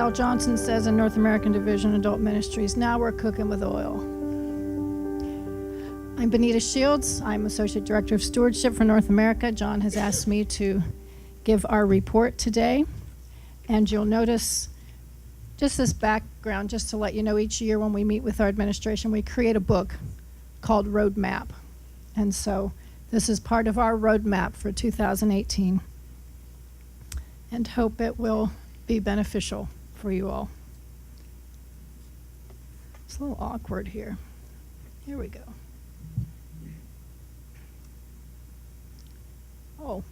Carl Johnson says in North American Division Adult Ministries, now we're cooking with oil. I'm Bonita Shields. I'm Associate Director of Stewardship for North America. John has asked me to give our report today. And you'll notice just this background, just to let you know, each year when we meet with our administration, we create a book called Roadmap. And so this is part of our roadmap for 2018. And hope it will be beneficial for you all. It's a little awkward here. Here we go. Oh,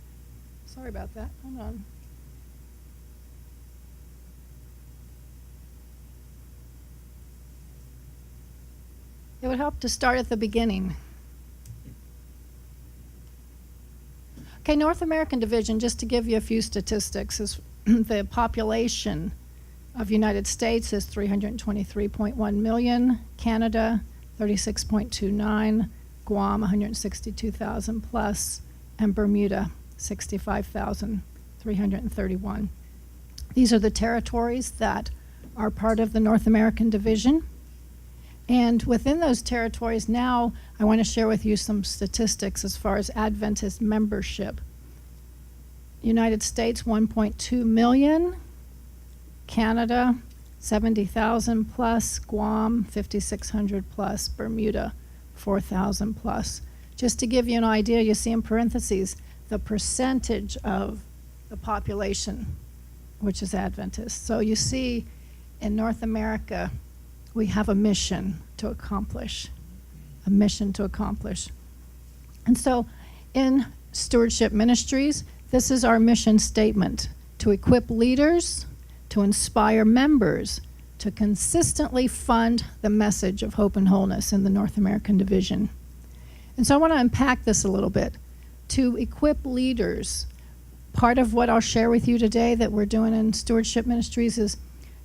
sorry about that. Hold on. It would help to start at the beginning. Okay, North American Division, just to give you a few statistics, is the population of United States is 323.1 million, Canada 36.29, Guam 162,000 plus, and Bermuda 65,331. These are the territories that are part of the North American Division. And within those territories now, I want to share with you some statistics as far as Adventist membership. United States, 1.2 million. Canada, 70,000 plus. Guam, 5,600 plus. Bermuda, 4,000 plus. Just to give you an idea, you see in parentheses the percentage of the population, which is Adventist. So you see in North America, we have a mission to accomplish, a mission to accomplish. And so in Stewardship Ministries, this is our mission statement: to equip leaders, to inspire members, to consistently fund the message of hope and wholeness in the North American Division. And so I want to unpack this a little bit. To equip leaders, part of what I'll share with you today that we're doing in Stewardship Ministries is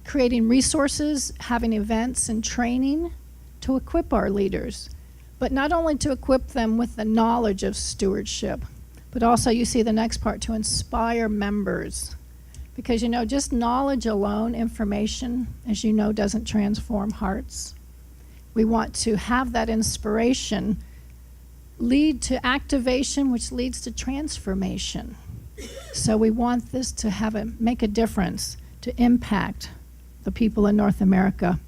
creating resources, having events and training to equip our leaders, but not only to equip them with the knowledge of stewardship, but also, you see the next part, to inspire members. Because, you know, just knowledge alone, information, as you know, doesn't transform hearts. We want to have that inspiration lead to activation, which leads to transformation. So we want this to make a difference, to impact the people in North America.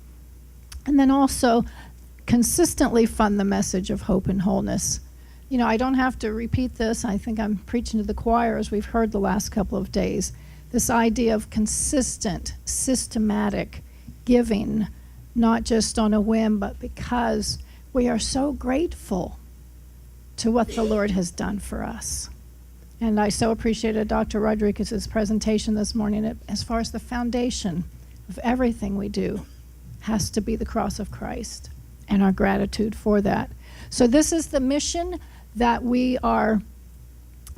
And then also consistently fund the message of hope and wholeness. You know, I don't have to repeat this. I think I'm preaching to the choir, as we've heard the last couple of days. This idea of consistent, systematic giving, not just on a whim, but because we are so grateful to what the Lord has done for us. And I so appreciated Dr. Rodriguez's presentation this morning as far as the foundation of everything we do has to be the cross of Christ and our gratitude for that. So this is the mission that we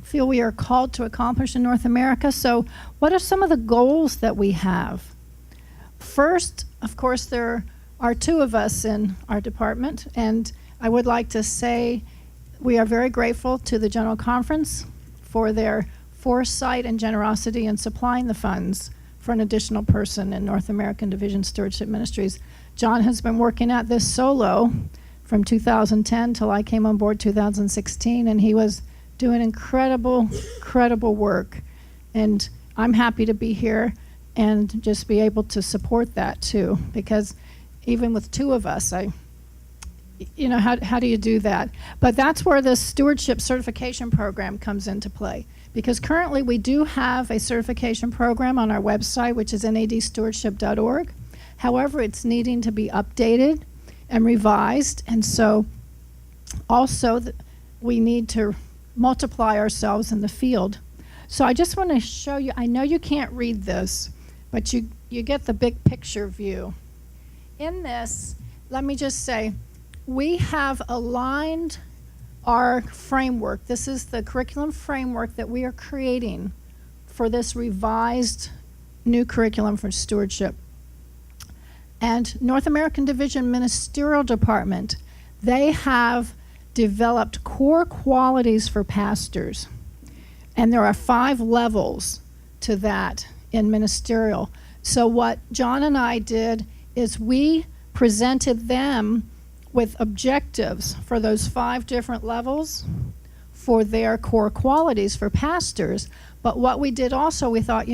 feel we are called to accomplish in North America. So what are some of the goals that we have? First, of course, there are two of us in our department, and I would like to say we are very grateful to the General Conference for their foresight and generosity in supplying the funds for an additional person in North American Division Stewardship Ministries. John has been working at this solo from 2010 till I came on board 2016, and he was doing incredible work. And I'm happy to be here and just be able to support that too, because even with two of us, how do you do that? But that's where the stewardship certification program comes into play. Because currently we do have a certification program on our website, which is nadstewardship.org. However, it's needing to be updated and revised. And so also we need to multiply ourselves in the field. So I just want to show you, I know you can't read this, but you get the big picture view. In this, let me just say, we have aligned our framework. This is the curriculum framework that we are creating for this revised new curriculum for stewardship. And North American Division Ministerial Department, they have developed core qualities for pastors. And there are 5 levels to that in ministerial. So what John and I did is we presented them with objectives for those 5 different levels for their core qualities for pastors. But what we did also, we thought,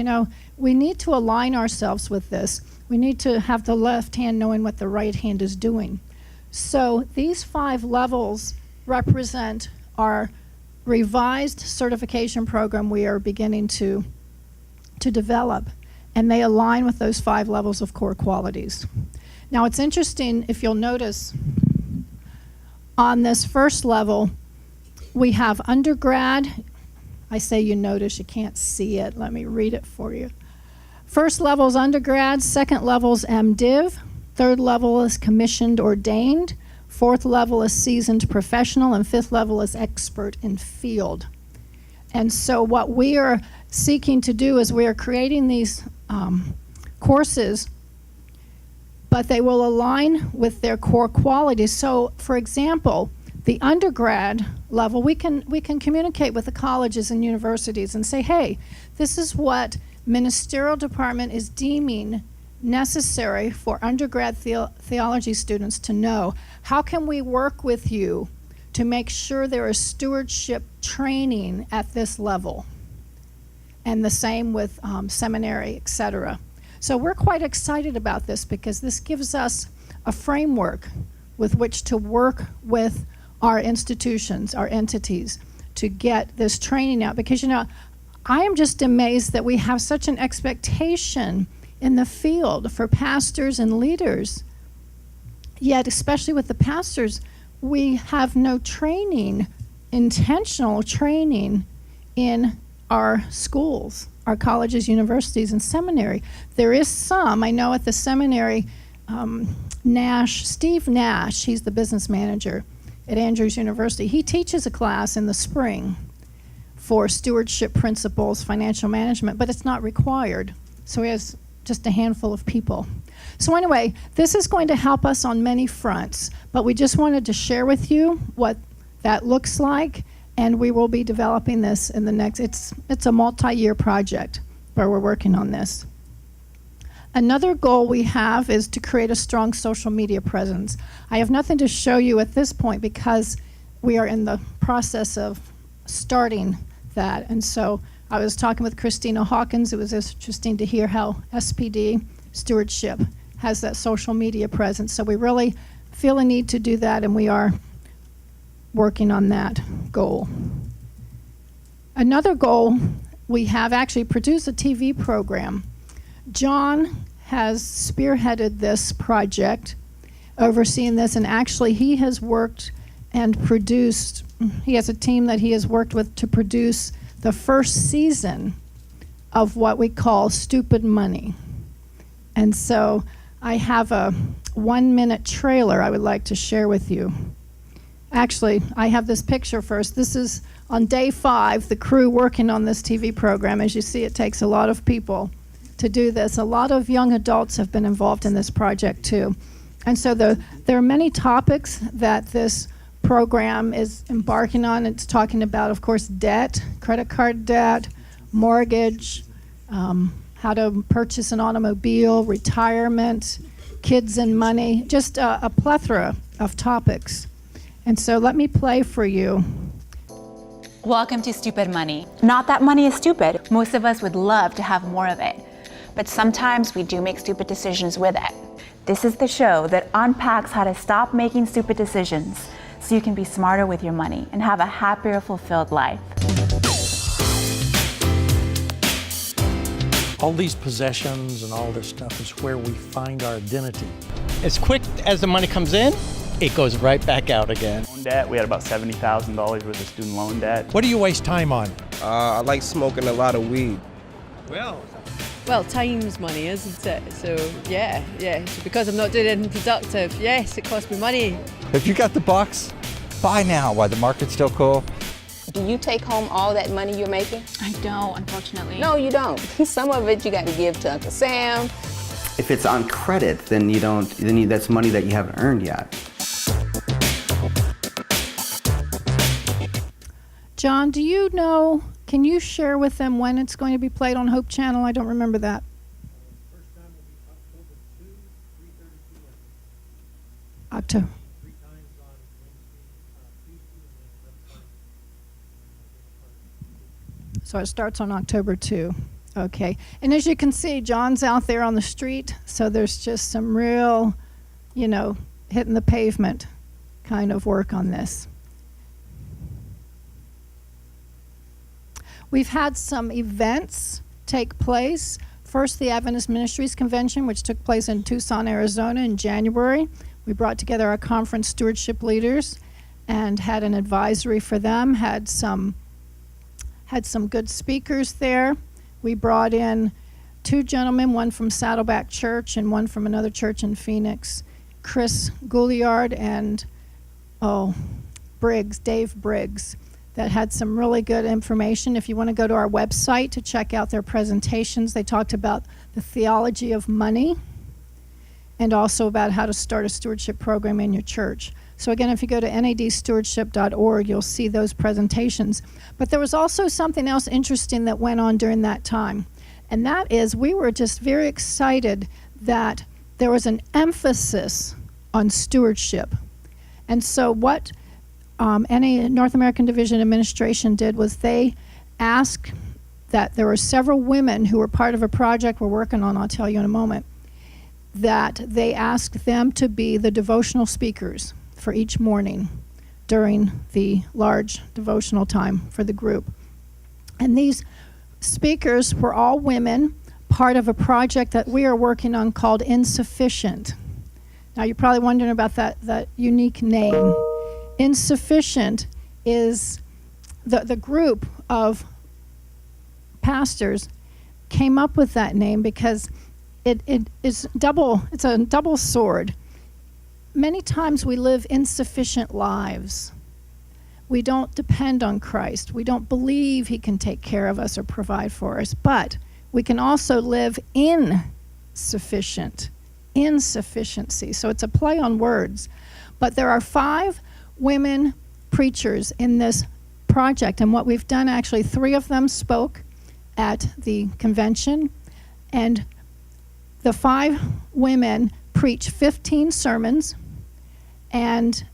we need to align ourselves with this. We need to have the left hand knowing what the right hand is doing. So these 5 levels represent our revised certification program we are beginning to develop, and they align with those 5 levels of core qualities. Now it's interesting, if you'll notice, on this first level, we have undergrad. I say you notice, you can't see it. Let me read it for you. First level is undergrad, second level is MDiv, third level is commissioned ordained, fourth level is seasoned professional, and fifth level is expert in field. And so what we are seeking to do is we are creating these courses, but they will align with their core qualities. So, for example, the undergrad level, we can communicate with the colleges and universities and say, hey, this is what ministerial department is deeming necessary for undergrad theology students to know. How can we work with you to make sure there is stewardship training at this level? And the same with seminary, etc. So we're quite excited about this because this gives us a framework with which to work with our institutions, our entities, to get this training out. Because, I am just amazed that we have such an expectation in the field for pastors and leaders. Yet, especially with the pastors, we have no training, intentional training in our schools, our colleges, universities, and seminary. There is some, I know at the seminary, Steve Nash, he's the business manager at Andrews University. He teaches a class in the spring for stewardship principles, financial management, but it's not required. So he has just a handful of people. So anyway, this is going to help us on many fronts, but we just wanted to share with you what that looks like, and we will be developing this in the next, it's a multi-year project where we're working on this. Another goal we have is to create a strong social media presence. I have nothing to show you at this point because we are in the process of starting that. And so I was talking with Christina Hawkins. It was interesting to hear how SPD Stewardship has that social media presence. So we really feel a need to do that, and we are working on that goal. Another goal, we have actually produced a TV program. John has spearheaded this project, overseeing this, and actually he has worked and produced, he has a team that he has worked with to produce the first season of what we call Stupid Money. And so I have a 1-minute trailer I would like to share with you. Actually, I have this picture first. This is on day 5, the crew working on this TV program. As you see, it takes a lot of people to do this. A lot of young adults have been involved in this project too. And so there are many topics that this program is embarking on. It's talking about, of course, debt, credit card debt, mortgage, how to purchase an automobile, retirement, kids and money, just a plethora of topics. And so let me play for you. Welcome to Stupid Money. Not that money is stupid. Most of us would love to have more of it. But sometimes we do make stupid decisions with it. This is the show that unpacks how to stop making stupid decisions so you can be smarter with your money and have a happier, fulfilled life. All these possessions and all this stuff is where we find our identity. As quick as the money comes in, it goes right back out again. Loan debt, we had about $70,000 worth of student loan debt. What do you waste time on? I like smoking a lot of weed. Well, time's money, isn't it? So, yeah. So because I'm not doing anything productive, yes, it costs me money. If you got the bucks, buy now while the market's still cool. Do you take home all that money you're making? I don't, unfortunately. No, you don't. Some of it you got to give to Uncle Sam. If it's on credit, then that's money that you haven't earned yet. John, do you know, can you share with them when it's going to be played on Hope Channel? I don't remember that. First time October. So it starts on October 2. Okay. And as you can see, John's out there on the street, so there's just some real, hitting the pavement kind of work on this. We've had some events take place. First, the Adventist Ministries Convention, which took place in Tucson, Arizona in January. We brought together our conference stewardship leaders and had an advisory for them, had some good speakers there. We brought in 2 gentlemen, one from Saddleback Church and one from another church in Phoenix, Chris Gouliard and Dave Briggs, that had some really good information. If you want to go to our website to check out their presentations, they talked about the theology of money and also about how to start a stewardship program in your church. So again, if you go to nadstewardship.org, you'll see those presentations. But there was also something else interesting that went on during that time, and that is we were just very excited that there was an emphasis on stewardship. And so what any North American Division Administration did was they asked that there were several women who were part of a project we're working on, I'll tell you in a moment, that they asked them to be the devotional speakers for each morning during the large devotional time for the group. And these speakers were all women, part of a project that we are working on called Insufficient. Now you're probably wondering about that unique name. Insufficient is the group of pastors came up with that name because it's a double sword. Many times we live insufficient lives. We don't depend on Christ. We don't believe he can take care of us or provide for us. But we can also live insufficiency. So it's a play on words. But there are 5 women preachers in this project, and what we've done, actually 3 of them spoke at the convention, and the 5 women preach 15 sermons, and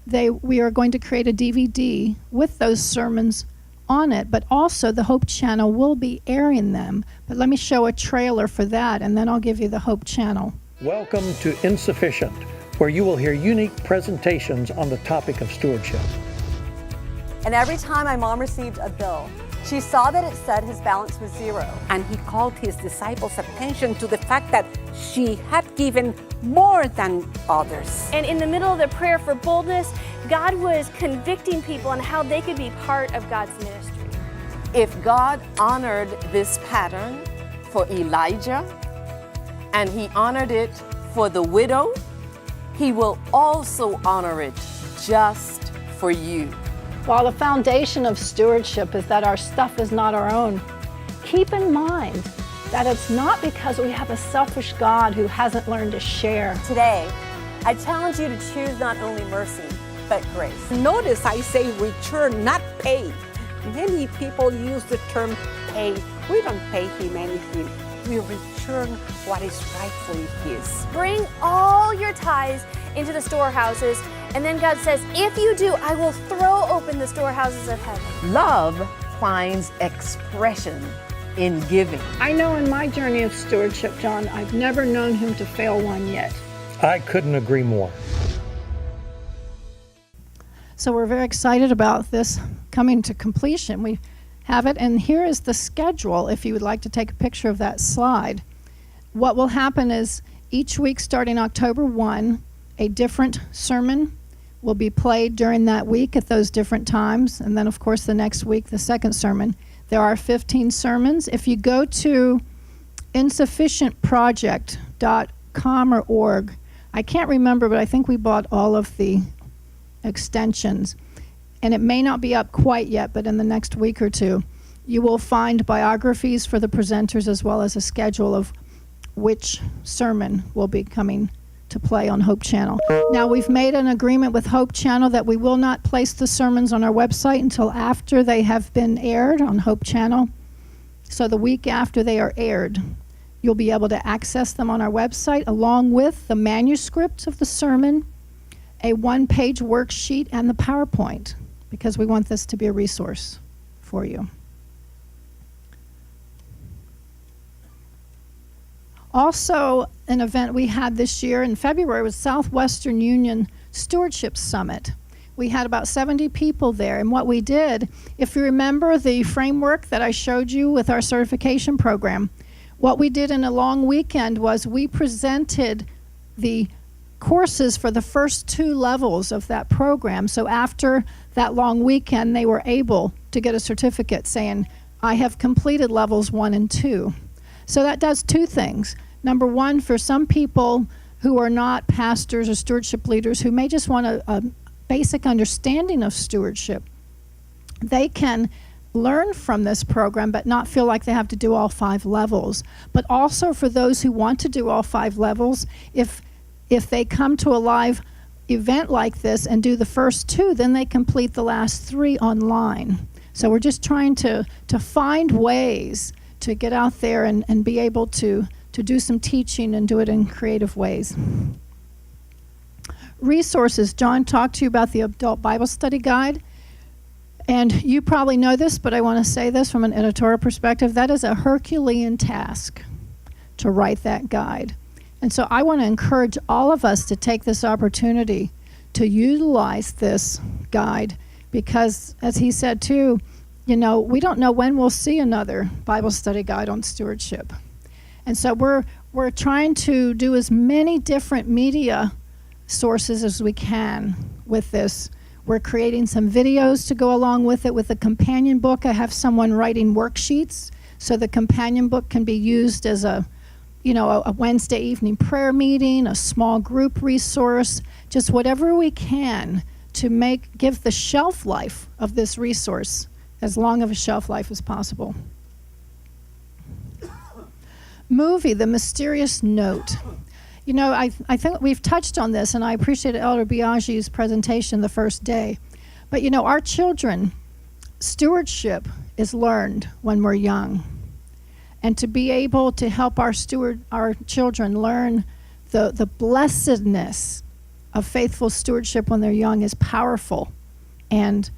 we are going to create a DVD with those sermons on it, but also the Hope Channel will be airing them. But let me show a trailer for that, and then I'll give you the Hope Channel. Welcome to Insufficient, where you will hear unique presentations on the topic of stewardship. And every time my mom received a bill, she saw that it said his balance was 0. And he called his disciples' attention to the fact that she had given more than others. And in the middle of the prayer for boldness, God was convicting people on how they could be part of God's ministry. If God honored this pattern for Elijah, and he honored it for the widow, he will also honor it just for you. While the foundation of stewardship is that our stuff is not our own, keep in mind that it's not because we have a selfish God who hasn't learned to share. Today, I challenge you to choose not only mercy, but grace. Notice I say return, not pay. Many people use the term pay. We don't pay him anything. We return what is rightfully his. Bring all your tithes into the storehouses, and then God says, if you do, I will throw open the storehouses of heaven. Love finds expression in giving. I know in my journey of stewardship, John, I've never known him to fail one yet. I couldn't agree more. So we're very excited about this coming to completion. We have it, and here is the schedule if you would like to take a picture of that slide. What will happen is each week starting October 1, a different sermon will be played during that week at those different times, and then of course the next week the second sermon. There are 15 sermons. If you go to insufficientproject.com or org, I can't remember, but I think we bought all of the extensions, and it may not be up quite yet, but in the next week or two, you will find biographies for the presenters as well as a schedule of which sermon will be coming to play on Hope Channel. Now, we've made an agreement with Hope Channel that we will not place the sermons on our website until after they have been aired on Hope Channel. So the week after they are aired, you'll be able to access them on our website along with the manuscript of the sermon a one-page worksheet and the PowerPoint, because we want this to be a resource for you. Also, an event we had this year in February was Southwestern Union Stewardship Summit. We had about 70 people there, and what we did, if you remember the framework that I showed you with our certification program, what we did in a long weekend was we presented the courses for the first 2 levels of that program. So after that long weekend, they were able to get a certificate saying, I have completed levels 1 and 2. So that does 2 things. Number one, for some people who are not pastors or stewardship leaders who may just want a basic understanding of stewardship, they can learn from this program but not feel like they have to do all 5 levels. But also for those who want to do all 5 levels, if they come to a live event like this and do the first 2, then they complete the last 3 online. So we're just trying to find ways to get out there and be able to do some teaching and do it in creative ways. Resources. John talked to you about the Adult Bible Study Guide. And you probably know this, but I want to say this from an editorial perspective. That is a Herculean task to write that guide. And so I want to encourage all of us to take this opportunity to utilize this guide, because, as he said too, you know, we don't know when we'll see another Bible study guide on stewardship. And so we're trying to do as many different media sources as we can with this. We're creating some videos to go along with it. With the companion book, I have someone writing worksheets, so the companion book can be used as a Wednesday evening prayer meeting, a small group resource, just whatever we can to give the shelf life of this resource as long of a shelf life as possible. Movie, The Mysterious Note. You know, I think we've touched on this, and I appreciated Elder Biagi's presentation the first day. But you know, our children, stewardship is learned when we're young. And to be able to help our children learn the blessedness of faithful stewardship when they're young is powerful. And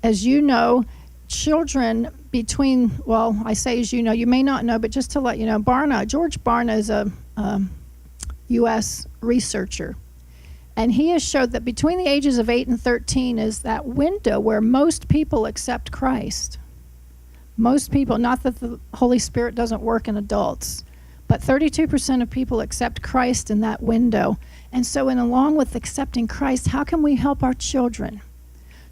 as you know, children I say as you know, you may not know, but just to let you know, George Barna is a U.S. researcher. And he has showed that between the ages of 8 and 13 is that window where most people accept Christ. Most people, not that the Holy Spirit doesn't work in adults, but 32% of people accept Christ in that window. And so along with accepting Christ, how can we help our children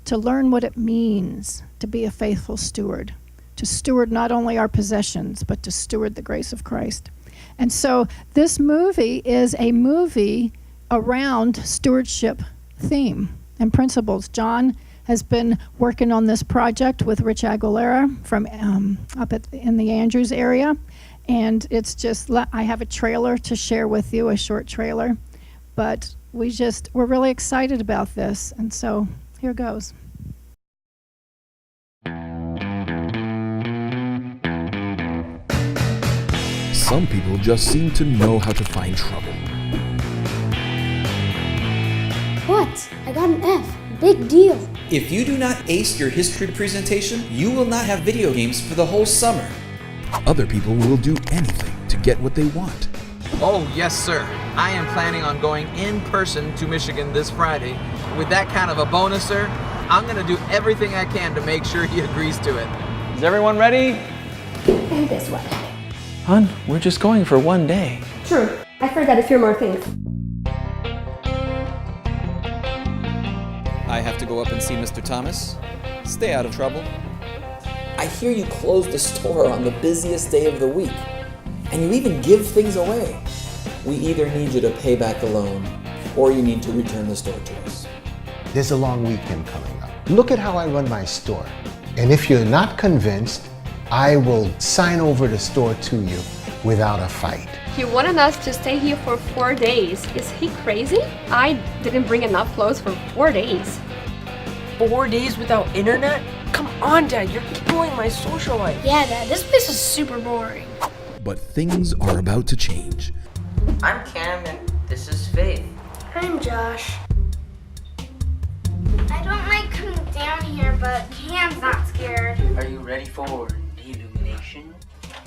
to learn what it means to be a faithful steward, to steward not only our possessions, but to steward the grace of Christ? And so this movie is a movie around stewardship theme and principles. John has been working on this project with Rich Aguilera from in the Andrews area. And it's just, I have a trailer to share with you, a short trailer. But we're really excited about this. And so here goes. Some people just seem to know how to find trouble. What? I got an F. Big deal. If you do not ace your history presentation, you will not have video games for the whole summer. Other people will do anything to get what they want. Oh, yes, sir. I am planning on going in person to Michigan this Friday. With that kind of a bonus, sir, I'm going to do everything I can to make sure he agrees to it. Is everyone ready? And this way. Hon, we're just going for 1 day. True. I've heard that a few more things. I have to go up and see Mr. Thomas. Stay out of trouble. I hear you close the store on the busiest day of the week, and you even give things away. We either need you to pay back the loan, or you need to return the store to us. There's a long weekend coming up. Look at how I run my store. And if you're not convinced, I will sign over the store to you without a fight. He wanted us to stay here for 4 days. Is he crazy? I didn't bring enough clothes for 4 days. 4 days without internet? Come on, Dad, you're killing my social life. Yeah, Dad, this place is super boring. But things are about to change. I'm Cam and this is Faith. I'm Josh. down here, but Cam's not scared. Are you ready for the illumination?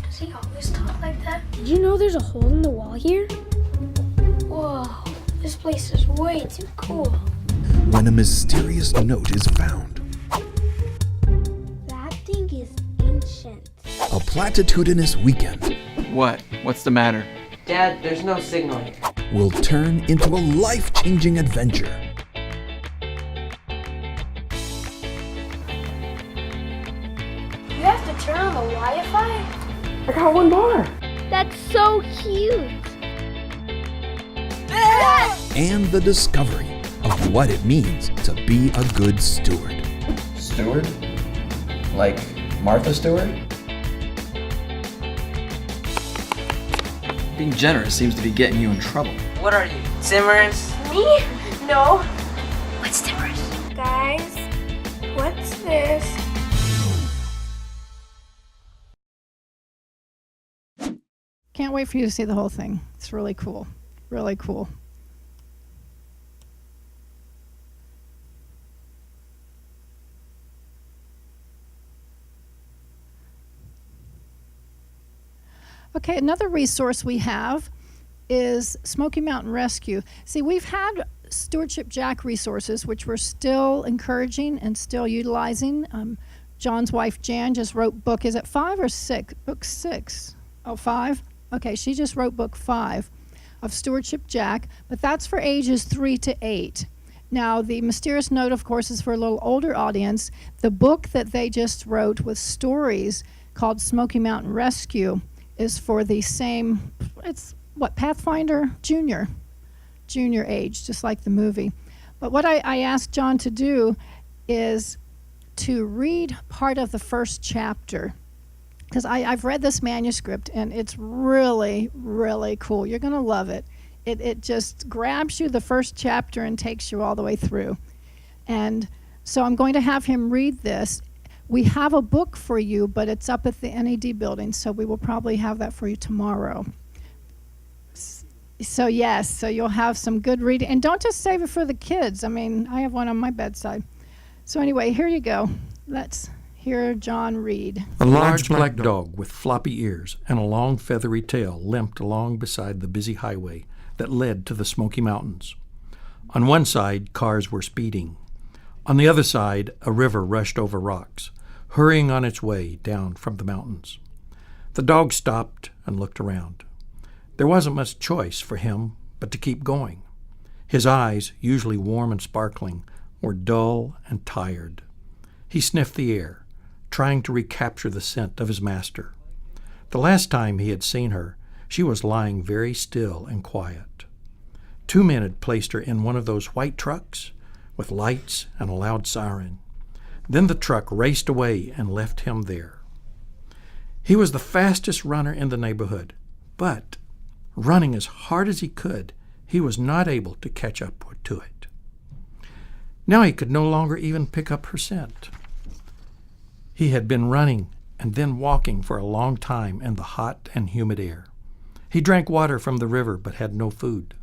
Does he always talk like that? Did you know there's a hole in the wall here? Whoa, this place is way too cool. When a mysterious note is found, That thing is ancient. a platitudinous weekend What? What's the matter? Dad, there's no signal here. will turn into a life-changing adventure. You have to turn on the Wi-Fi? I got one bar. That's so cute. And the discovery of what it means to be a good steward. Steward? Like Martha Stewart? Being generous seems to be getting you in trouble. What are you, Timorous? Me? No. What's Timbers? Guys, what's this? Can't wait for you to see the whole thing. It's really cool. Really cool. Okay, another resource we have is Smoky Mountain Rescue. See, we've had Stewardship Jack resources, which we're still encouraging and still utilizing. John's wife, Jan, just wrote book, is it 5 or 6? Book 6. Oh, 5? Okay, she just wrote book 5 of Stewardship Jack, but that's for ages 3 to 8. Now, the Mysterious Note, of course, is for a little older audience. The book that they just wrote with stories called Smoky Mountain Rescue is for the same, it's what, Pathfinder Junior age, just like the movie. But what I asked John to do is to read part of the first chapter, because I've read this manuscript and it's really, really cool. You're going to love it. It just grabs you the first chapter and takes you all the way through. And so I'm going to have him read this. We have a book for you, but it's up at the NAD building, so we will probably have that for you tomorrow. So yes, so you'll have some good reading. And don't just save it for the kids. I mean, I have one on my bedside. So anyway, here you go. Let's hear John read. A large black dog with floppy ears and a long feathery tail limped along beside the busy highway that led to the Smoky Mountains. On one side, cars were speeding. On the other side, a river rushed over rocks, hurrying on its way down from the mountains. The dog stopped and looked around. There wasn't much choice for him but to keep going. His eyes, usually warm and sparkling, were dull and tired. He sniffed the air, trying to recapture the scent of his master. The last time he had seen her, she was lying very still and quiet. 2 men had placed her in one of those white trucks with lights and a loud siren. Then the truck raced away and left him there. He was the fastest runner in the neighborhood, but running as hard as he could, he was not able to catch up to it. Now he could no longer even pick up her scent. He had been running and then walking for a long time in the hot and humid air. He drank water from the river but had no food.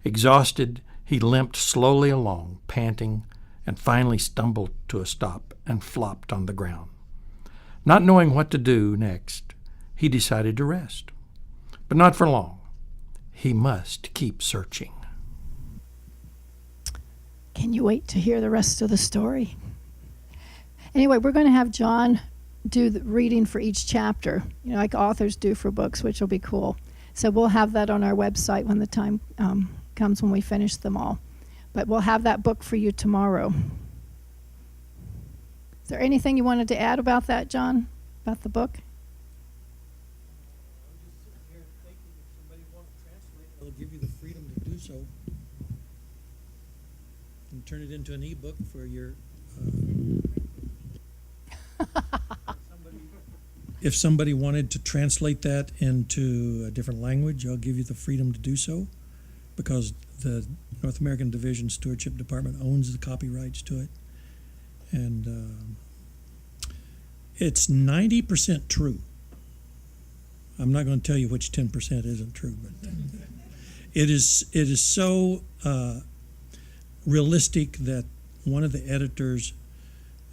Exhausted, he limped slowly along, panting, and finally stumbled to a stop and flopped on the ground. Not knowing what to do next, he decided to rest. But not for long. He must keep searching. Can you wait to hear the rest of the story? Anyway, we're going to have John do the reading for each chapter, like authors do for books, which will be cool. So we'll have that on our website when the time comes when we finish them all. But we'll have that book for you tomorrow. Is there anything you wanted to add about that, John, about the book? I'll give you the freedom to do so. And turn it into an ebook for your... If somebody wanted to translate that into a different language, I'll give you the freedom to do so, because the North American Division Stewardship Department owns the copyrights to it. And it's 90% true. I'm not going to tell you which 10% isn't true, but it is so realistic that one of the editors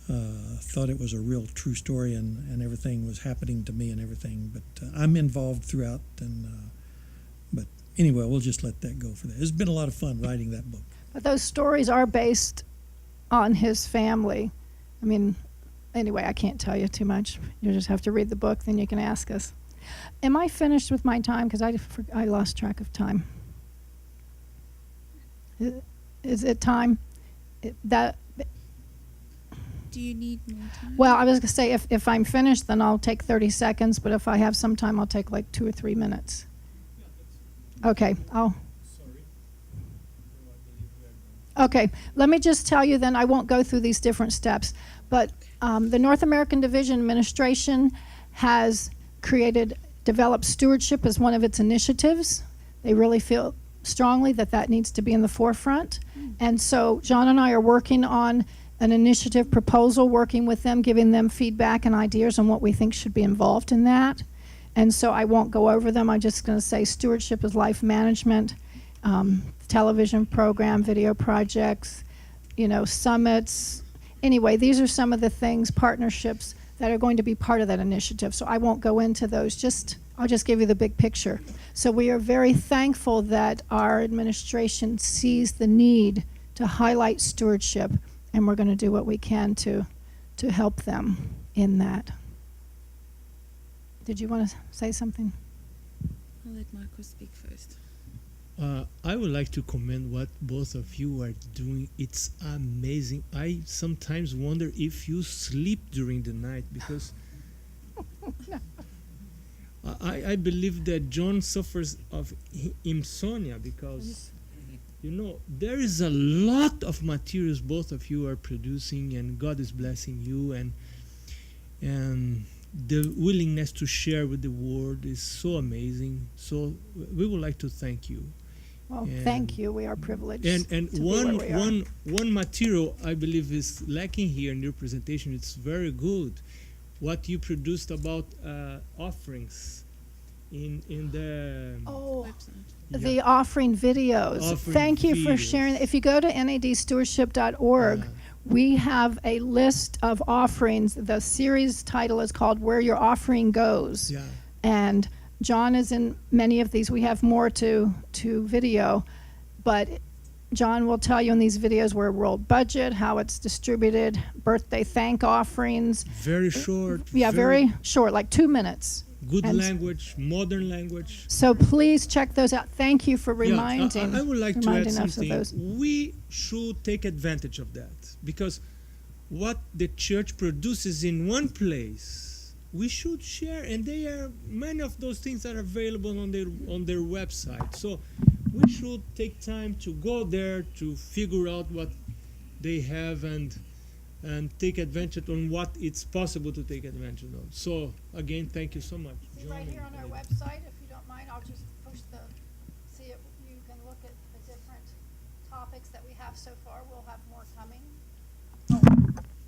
thought it was a real true story, and everything was happening to me and everything. But I'm involved throughout, but anyway, we'll just let that go for that. It's been a lot of fun writing that book. But those stories are based on his family. I mean, anyway, I can't tell you too much. You just have to read the book, then you can ask us. Am I finished with my time? Because I lost track of time. Is it time? Do you need more time? Well, I was going to say, if I'm finished, then I'll take 30 seconds, but if I have some time, I'll take like 2 or 3 minutes. Okay, Okay, let me just tell you then, I won't go through these different steps, but the North American Division Administration has developed stewardship as one of its initiatives. They really feel strongly that needs to be in the forefront. And so John and I are working on an initiative proposal, working with them, giving them feedback and ideas on what we think should be involved in that. And so I won't go over them. I'm just going to say stewardship is life management, television program, video projects, summits. Anyway, these are some of the things, partnerships that are going to be part of that initiative. So I won't go into those. I'll just give you the big picture. So we are very thankful that our administration sees the need to highlight stewardship, and we're going to do what we can to help them in that. Did you want to say something? I'll let Marco speak first. I would like to commend what both of you are doing. It's amazing. I sometimes wonder if you sleep during the night, because I believe that John suffers of insomnia, because there is a lot of materials both of you are producing, and God is blessing you, and the willingness to share with the world is so amazing. So we would like to thank you. Well, thank you. We are privileged. And one material I believe is lacking here in your presentation. It's very good. What you produced about offerings in the website. The offering videos. Thank you for sharing. If you go to nadstewardship.org, we have a list of offerings. The series title is called Where Your Offering Goes. Yeah. And John is in many of these. We have more to video, but John will tell you in these videos where world budget, how it's distributed, birthday thank offerings. Very short. Yeah, very short, like 2 minutes. Good language, modern language. So please check those out. Thank you for reminding. I would like to add something. Those. We should take advantage of that, because what the church produces in one place, we should share, and many of those things are available on their website. So we should take time to go there to figure out what they have and take advantage on what it's possible to take advantage of. So again, thank you so much. See right here on our website, if you don't mind, I'll just push see it. You can look at the different topics that we have so far. We'll have more coming.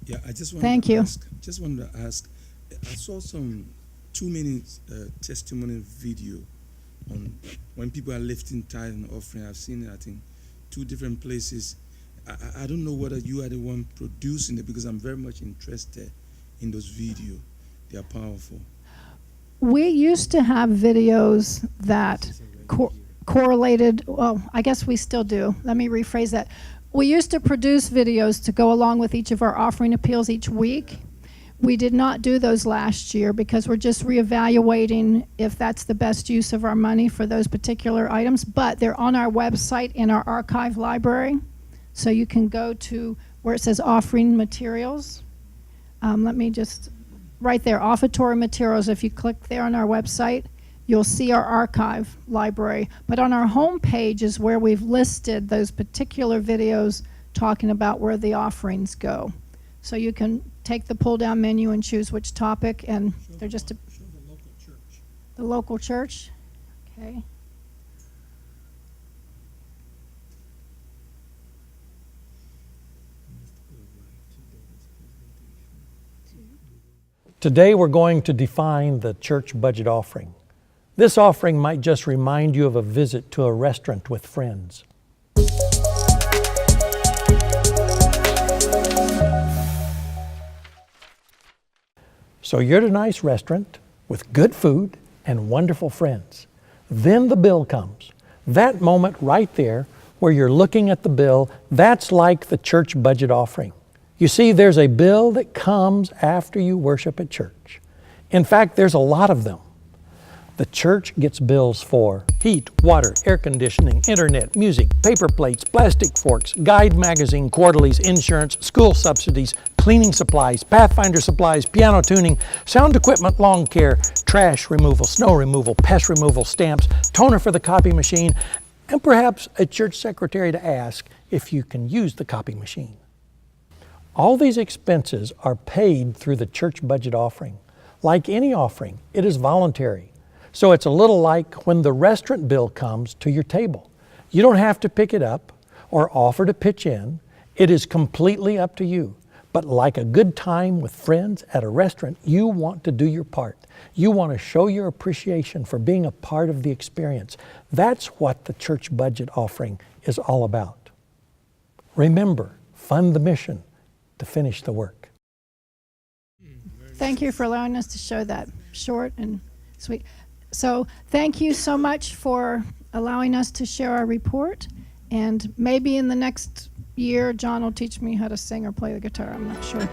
Yeah, I just wanted to ask. I saw some 2 minutes testimony video on when people are lifting tithe and offering. I've seen it, I think, 2 different places. I don't know whether you are the one producing it, because I'm very much interested in those videos. They are powerful. We used to have videos that correlated, well, I guess we still do. Let me rephrase that. We used to produce videos to go along with each of our offering appeals each week. We did not do those last year because we're just reevaluating if that's the best use of our money for those particular items, but they're on our website in our archive library. So you can go to where it says offering materials. Let me just, right there, offertory materials. If you click there on our website, you'll see our archive library. But on our home page is where we've listed those particular videos talking about where the offerings go. So you can take the pull-down menu and choose which topic, and they're just the local church. The local church? Okay. Today we're going to define the church budget offering. This offering might just remind you of a visit to a restaurant with friends. So you're at a nice restaurant with good food and wonderful friends. Then the bill comes. That moment right there where you're looking at the bill, that's like the church budget offering. You see, there's a bill that comes after you worship at church. In fact, there's a lot of them. The church gets bills for heat, water, air conditioning, internet, music, paper plates, plastic forks, guide magazine, quarterlies, insurance, school subsidies, cleaning supplies, Pathfinder supplies, piano tuning, sound equipment, lawn care, trash removal, snow removal, pest removal, stamps, toner for the copy machine, and perhaps a church secretary to ask if you can use the copy machine. All these expenses are paid through the church budget offering. Like any offering, it is voluntary. So it's a little like when the restaurant bill comes to your table. You don't have to pick it up or offer to pitch in. It is completely up to you. But like a good time with friends at a restaurant, you want to do your part. You want to show your appreciation for being a part of the experience. That's what the church budget offering is all about. Remember, fund the mission to finish the work. Thank you for allowing us to show that short and sweet. So thank you so much for allowing us to share our report. And maybe in the next year, John will teach me how to sing or play the guitar. I'm not sure.